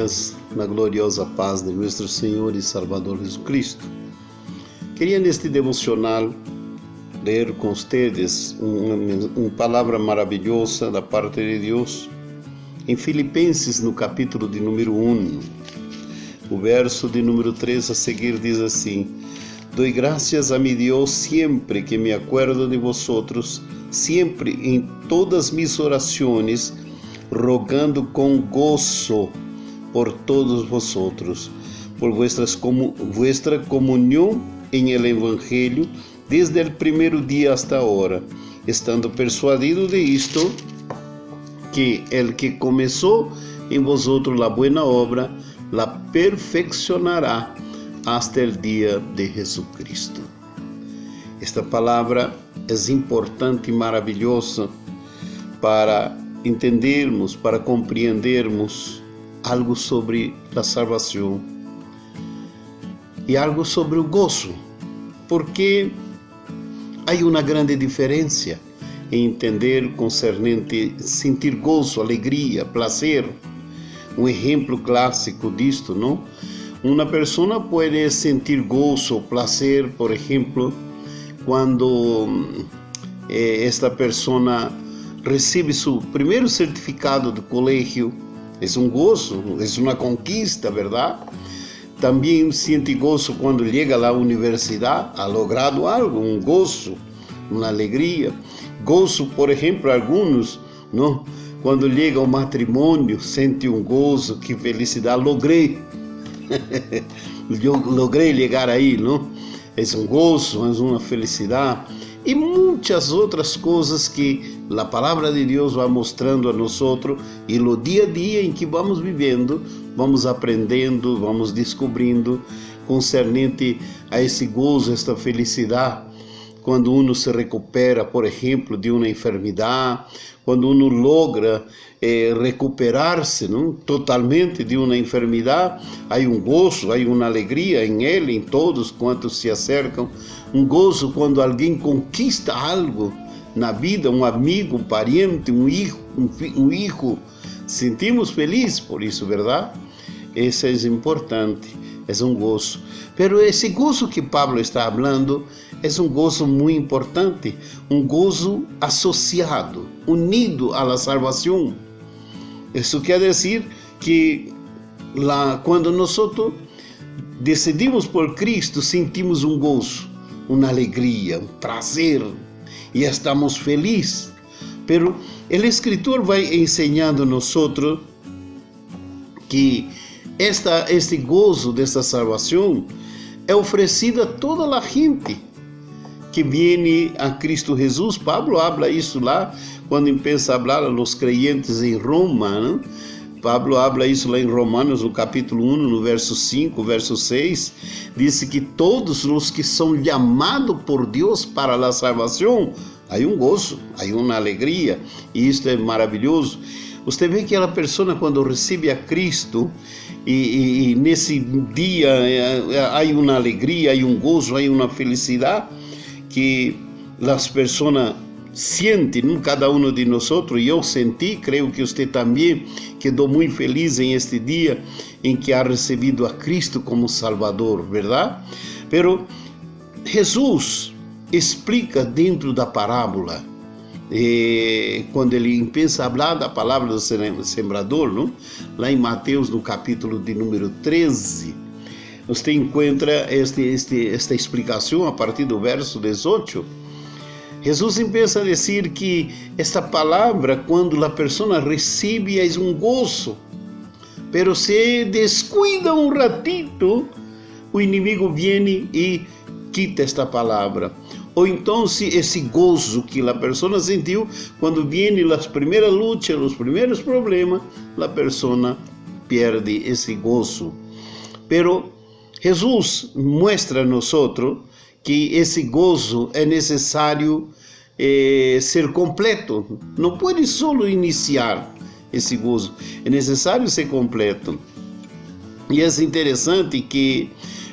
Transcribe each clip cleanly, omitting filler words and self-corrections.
dias na gloriosa paz de nosso Senhor e Salvador Jesucristo. Queria neste devocional ler com vocês uma palavra maravilhosa da parte de Deus em Filipenses, no capítulo de número 1. O verso de número 3 a seguir diz assim: Doy gracias a mi Dios siempre que me acuerdo de vosotros, siempre en todas mis oraciones, rogando con gozo por todos vosotros, por vuestra comunión en el Evangelio, desde el primer día hasta ahora, estando persuadido de esto, que el que comenzó en vosotros la buena obra, la perfeccionará hasta el día de Jesucristo. Esta palavra é importante e maravilhosa para entendermos, para compreendermos algo sobre a salvação e algo sobre o gozo, porque há uma grande diferença em entender concernente sentir gozo, alegria, prazer. Um exemplo clássico disto, não? Uma pessoa pode sentir gozo, prazer, por exemplo, quando esta pessoa recebe seu primeiro certificado do colégio. É um gozo, é uma conquista, verdade? Também sente gozo quando chega à universidade, ha logrado algo, um gozo, uma alegria. Gozo, por exemplo, alguns, não? Quando chega ao matrimônio, sente um gozo, que felicidade, logrei. Eu logrei chegar aí, não? É um gozo, é uma felicidade e muitas outras coisas que a palavra de Deus vai mostrando a nós e no dia a dia em que vamos vivendo, vamos aprendendo, vamos descobrindo concernente a esse gozo, esta felicidade. Quando uno se recupera, por exemplo, de uma enfermidade, quando uno logra recuperar-se, não, totalmente de uma enfermidade, há um gozo, há uma alegria em ele, em todos quantos se acercam. Um gozo quando alguém conquista algo na vida, um amigo, um parente, um hijo. Sentimos feliz por isso, verdade? Isso é importante, é um gozo. Pero esse gozo que Pablo está falando é um gozo muito importante, um gozo associado, unido à la salvação. Isso quer dizer que quando nós decidimos por Cristo, sentimos um gozo, uma alegria, um prazer e estamos felizes. Pero o escritor vai ensinando a nós que este gozo desta salvação é oferecido a toda a gente que viene a Cristo Jesus. Pablo habla isso lá, quando empieza a hablar a los creyentes em Roma, não? Pablo habla isso lá em Romanos, no capítulo 1, no verso 5, verso 6, diz que todos os que são chamados por Deus para a salvação, há um gozo, há uma alegria, e isto é maravilhoso. Você vê que a pessoa, quando recebe a Cristo, e nesse dia há uma alegria, há um gozo, há uma felicidade, que as pessoas sentem, cada um de nós, e eu senti, creio que você também quedou muito feliz em este dia em que ha recebido a Cristo como Salvador, verdade? Pero Jesus explica dentro da parábola, quando ele começa a falar da palavra do sembrador, não? Lá em Mateus, no capítulo de número 13, você encontra esta explicação a partir do verso 18. Jesus começa a dizer que esta palavra, quando a pessoa recebe, é um gozo, pero se descuida um ratito, o inimigo vem e quita esta palavra. Ou então, esse gozo que a pessoa sentiu, quando vêm as primeiras lutas, os primeiros problemas, a pessoa perde esse gozo. Pero Jesus mostra a nós que esse gozo é necessário ser completo. Não pode só iniciar esse gozo, é necessário ser completo. E é interessante que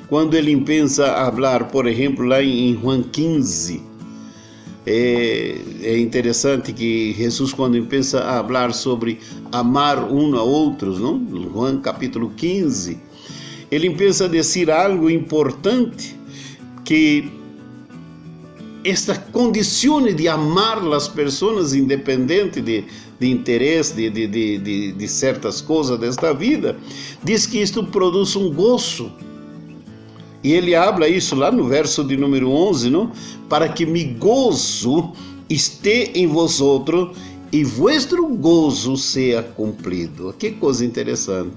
quando ele pensa a falar, por exemplo, lá em João 15, É interessante que Jesus, quando pensa a falar sobre amar um a outros, não? João capítulo 15, ele pensa dizer algo importante, que esta condição de amar as pessoas independente de interesse, de certas coisas desta vida, diz que isto produz um gozo. E ele habla isso lá no verso de número 11, não? Para que mi gozo esteja em vosotros e vuestro gozo seja cumprido. Que coisa interessante.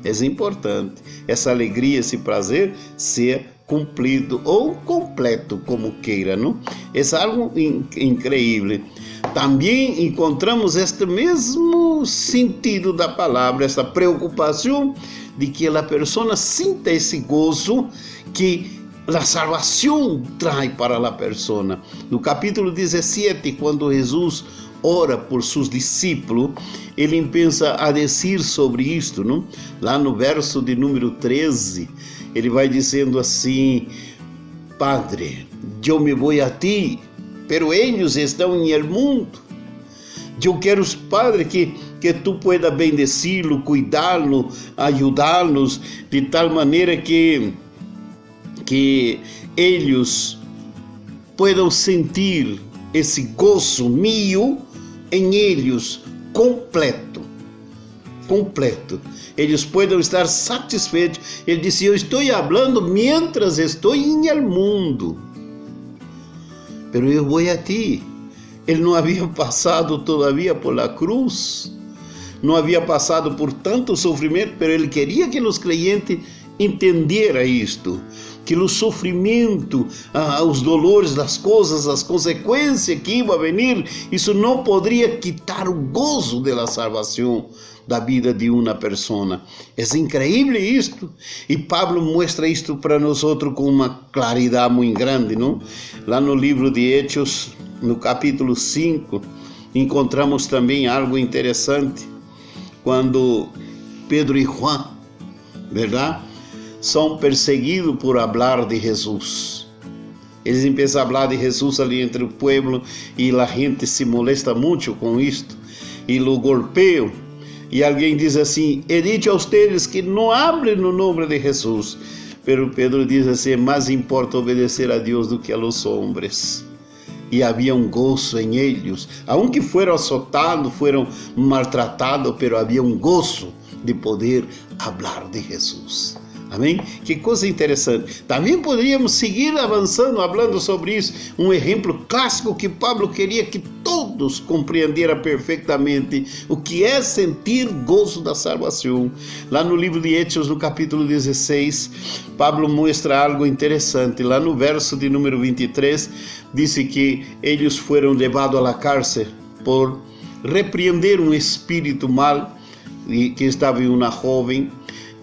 É importante. Essa alegria, esse prazer seja cumprido ou completo, como queira, não? É algo incrível. Também encontramos este mesmo sentido da palavra, essa preocupação de que a pessoa sinta esse gozo que a salvação traz para a pessoa. No capítulo 17, quando Jesus ora por seus discípulos, ele pensa a dizer sobre isto, não? Lá no verso de número 13, ele vai dizendo assim: Padre, eu me vou a ti, pero eles estão em el mundo. Eu quero, Padre, que tu pueda bendecirlo, cuidá-lo, ajudá-los, de tal maneira que eles puedan sentir esse gozo mío em eles completo. Eles puedan estar satisfeitos. Ele disse: eu estou falando mientras estou em el mundo, pero eu vou a ti. Ele não havia passado todavia por la cruz, não havia passado por tanto sofrimento, pero ele queria que os creyentes entendieram isto, que o sofrimento, os dolores, as coisas, as consequências que iam a venir, isso não poderia quitar o gozo da salvação da vida de uma pessoa. É incrível isto, e Pablo mostra isto para nós com uma claridade muito grande, não? Lá no livro de Hechos, no capítulo 5, encontramos também algo interessante, quando Pedro e Juan, verdade, são perseguidos por falar de Jesus. Eles começam a falar de Jesus ali entre o povo, e a gente se molesta muito com isto, e o golpeiam. E alguém diz assim: he dicho a ustedes que não hablen no nome de Jesus. Pero Pedro diz assim: mais importa obedecer a Deus do que a los hombres. E havia um gozo em eles, aunque foram azotados, foram maltratados, pero havia um gozo de poder falar de Jesus. Amém? Que coisa interessante. Também poderíamos seguir avançando, falando sobre isso. Um exemplo clássico que Pablo queria que todos compreenderam perfeitamente o que é sentir gozo da salvação. Lá no livro de Hechos, no capítulo 16, Pablo mostra algo interessante. Lá no verso de número 23, diz que eles foram levados à cárcel por repreender um espírito mal que estava em uma jovem.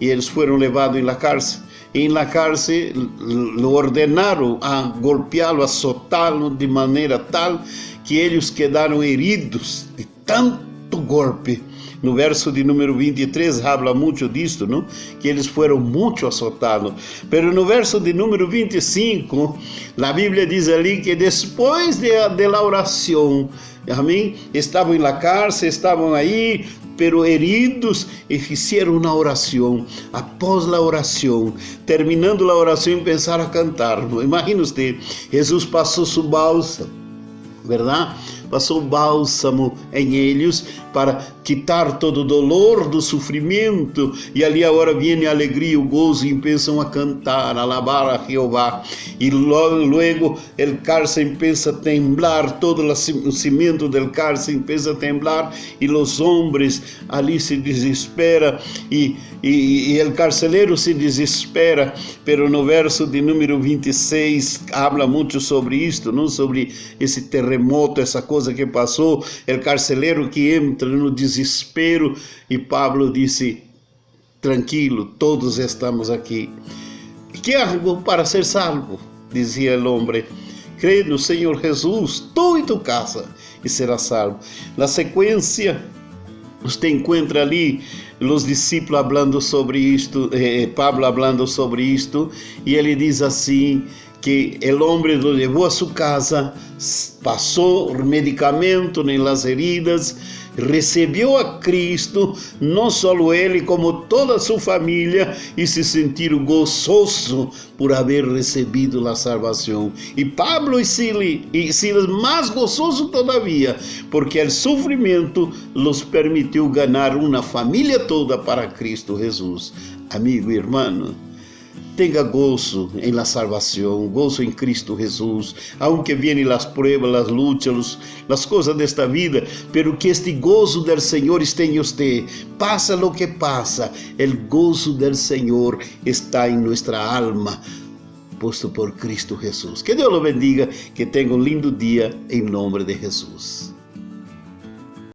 E eles foram levados em la cárcel. E em la cárcel lo ordenaram a golpeá-lo, azotá-lo de maneira tal que eles quedaram heridos de tanto golpe. No verso de número 23 habla muito disto, não? Que eles foram muito azotados. Pero no verso de número 25, a Bíblia diz ali que depois de la oração, amém? Estavam em la cárcel, estavam aí, pero heridos, e fizeram uma oração. Após a oração, terminando a oração, pensaram a cantar. Imagina você, Jesus passou sua bálsamo, verdade? Passou bálsamo em eles para quitar todo o dolor do sofrimento, e ali agora vem a alegria, o gozo, e pensam a cantar, a alabar a Jeová, e logo o cárcel pensa a temblar, todo o cimento do cárcel pensa a temblar, e os homens ali se desesperam, e o carcelero se desespera. Pero no verso de número 26 habla muito sobre isto, não? Sobre esse terremoto, essa coisa que passou, o carcelero que entra no desespero, e Pablo disse: tranquilo, todos estamos aqui. Que hago para ser salvo? Dizia o homem: crê no Senhor Jesus, tu e tu casa, e serás salvo. Na sequência, você encontra ali os discípulos falando sobre isto, Pablo falando sobre isto, e ele diz assim, que el hombre lo llevó a su casa, pasó medicamento en las heridas, recibió a Cristo, no solo él, como toda su familia, y se sintieron gozoso por haber recibido la salvación. Y Pablo y Silas más gozoso todavía, porque el sufrimiento los permitió ganar una familia toda para Cristo Jesús. Amigo y hermano, tenga gozo en la salvación, gozo en Cristo Jesús, aunque vienen las pruebas, las luchas, las cosas de esta vida, pero que este gozo del Señor esté en usted. Pasa lo que pasa, el gozo del Señor está en nuestra alma, puesto por Cristo Jesús. Que Dios lo bendiga, que tenga un lindo día en nombre de Jesús.